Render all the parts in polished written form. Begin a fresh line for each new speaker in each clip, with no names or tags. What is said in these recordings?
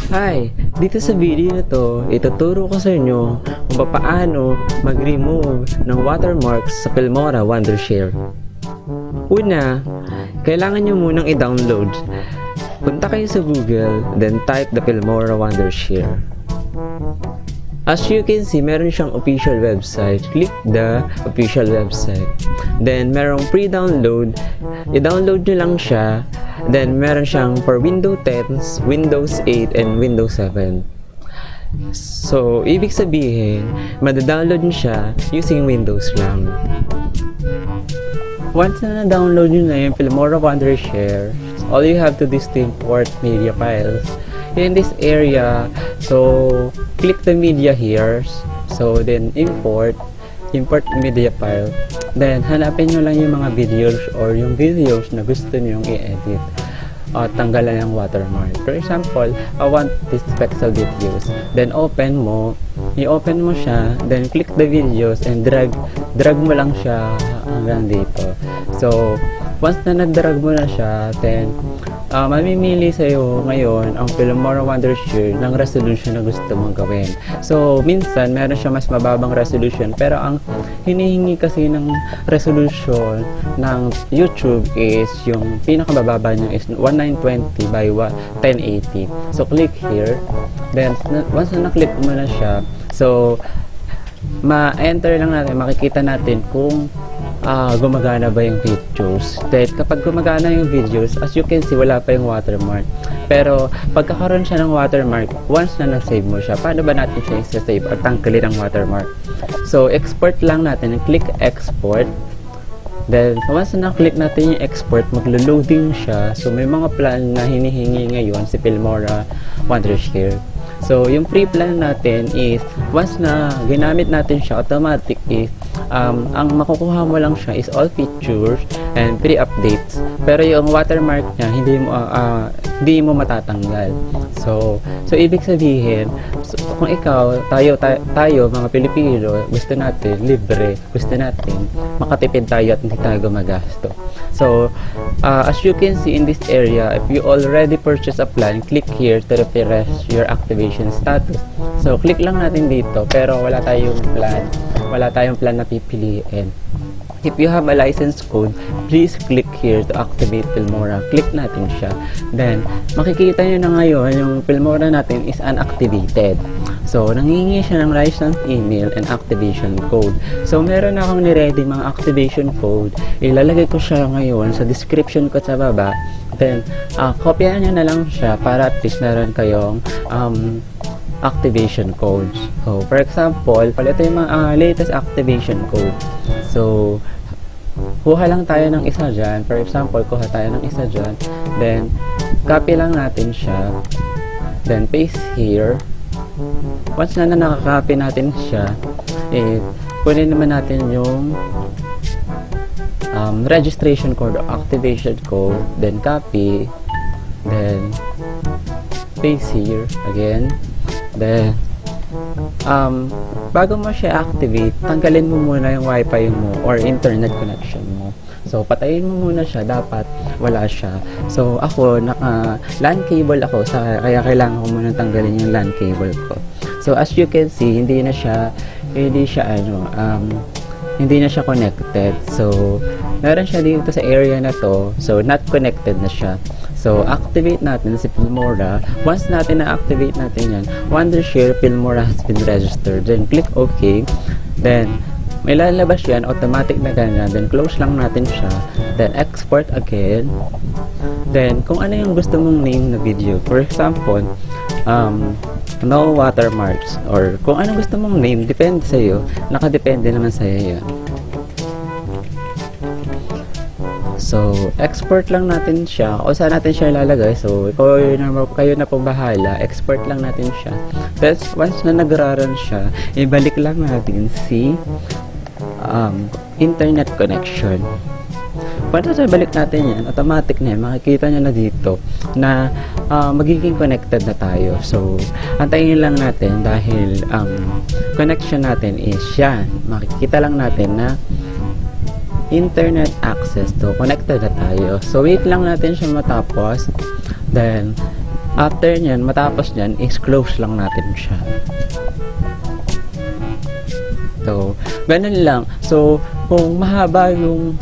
Hi! Dito sa video na to, ituturo ko sa inyo kung paano mag-remove ng watermarks sa Filmora Wondershare. Una, kailangan nyo munang i-download. Punta kayo sa Google, then type the Filmora Wondershare. As you can see, meron siyang official website. Click the official website. Then, merong pre-download. I-download nyo lang siya. Then, meron siyang for Windows 10, Windows 8, and Windows 7. So, ibig sabihin, madadownload nyo siya using Windows lang. Once na na-download nyo na yung Filmora Wondershare, all you have to do is to import media files. In this area, so click the media here. So, then import media file. Then, hanapin nyo lang yung mga videos or yung videos na gusto nyo i-edit. Tanggalan yung watermark. For example, I want this pixel videos. Then, i-open mo siya. Then, click the videos and drag mo lang siya hanggang dito. So, once na nag-drag mo na siya, then, mamimili sa'yo ngayon ang Filmora Wondershare ng resolution na gusto mong gawin. So, minsan, meron siya mas mababang resolution, pero ang hinihingi kasi ng resolution ng YouTube is yung pinakamababa niya is 1920 by 1080. So, click here. Then, once na na-click mo na siya, so, ma-enter lang natin, makikita natin kung gumagana ba yung videos. Then, kapag gumagana yung videos, as you can see, wala pa yung watermark. Pero, pagkakaroon siya ng watermark, once na na-save mo siya, paano ba natin siya i-save or tanggalin ang watermark? So, export lang natin. Click export. Then, once na na-click natin yung export, maglo-loading siya. So, may mga plan na hinihingi ngayon si Filmora Wondershare. So, yung free plan natin is, once na ginamit natin siya, automatic is, ang makukuha mo lang siya is all features and free updates. Pero yung watermark niya, hindi mo matatanggal. So ibig sabihin, kung ikaw, tayo mga Pilipino, gusto natin libre, gusto natin makatipid tayo at hindi tayo gumagasto. So, as you can see in this area, if you already purchased a plan, click here to refresh your activation status. So, click lang natin dito, pero wala tayong plan na pipiliin. If you have a license code, please click here to activate Filmora. Click natin siya. Then, makikita nyo na ngayon, yung Filmora natin is unactivated. So, nangingi siya ng license email and activation code. So, meron na akong ni-ready mga activation code. Ilalagay ko siya ngayon sa description ko sa baba. Then, kopyahan nyo na lang siya para at least meron kayong activation codes. So, for example, ito yung mga latest activation code. So, kuha lang tayo ng isa dyan. For example, kuha tayo ng isa dyan. Then, copy lang natin siya. Then, paste here. Once na nakaka-copy natin siya, kunin naman natin yung registration code or activation code. Then, copy. Then, paste here again. Then, bago mo siya activate, tanggalin mo muna yung wifi mo or internet connection mo. So, patayin mo muna siya, dapat wala siya. So, ako, LAN cable ako, kaya kailangan ko muna tanggalin yung LAN cable ko. So, as you can see, hindi na siya connected. So, meron siya dito sa area na to. So, not connected na siya. So, activate natin si Filmora. Once natin na-activate natin yan, Wondershare Filmora has been registered. Then, click OK. Then, may lalabas yan, automatic na ganyan. Then, close lang natin siya. Then, export again. Then, kung ano yung gusto mong name na video. For example, no watermarks. Or, kung ano gusto mong name, depende sa'yo. Nakadepende naman sa'yo yan. So, export lang natin siya. O saan natin siya ilalagay? So, kayo na po bahala. Export lang natin siya. That's once na nagraran siya, ibalik lang natin si internet connection. Once na balik natin yan, automatic na yan. Makikita nyo na dito na magiging connected na tayo. So, antayin lang natin dahil connection natin is yan. Makikita lang natin na internet access. So, connected na tayo. So, wait lang natin siya matapos. Then, After nyan, matapos nyan, is close lang natin siya. So, ganun lang. So, kung mahaba yung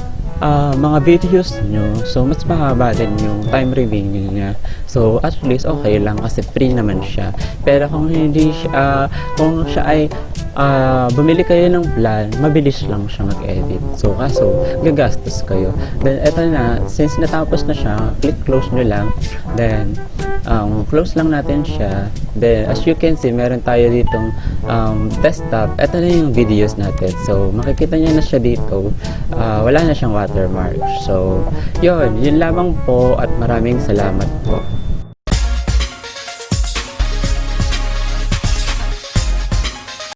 mga videos nyo, so mas mahaba din yung time remaining niya. So, at least okay lang kasi free naman siya. Pero kung hindi siya, kung siya ay bumili kayo ng plan, mabilis lang siya mag-edit. So, kaso, gagastos kayo. Then, eto na, since natapos na siya, click close nyo lang. Then, close lang natin siya. Then, as you can see, meron tayo ditong desktop. Eto na yung videos natin. So, makikita nyo na siya dito. Wala na siyang watermark. So, yun lamang po at maraming salamat po.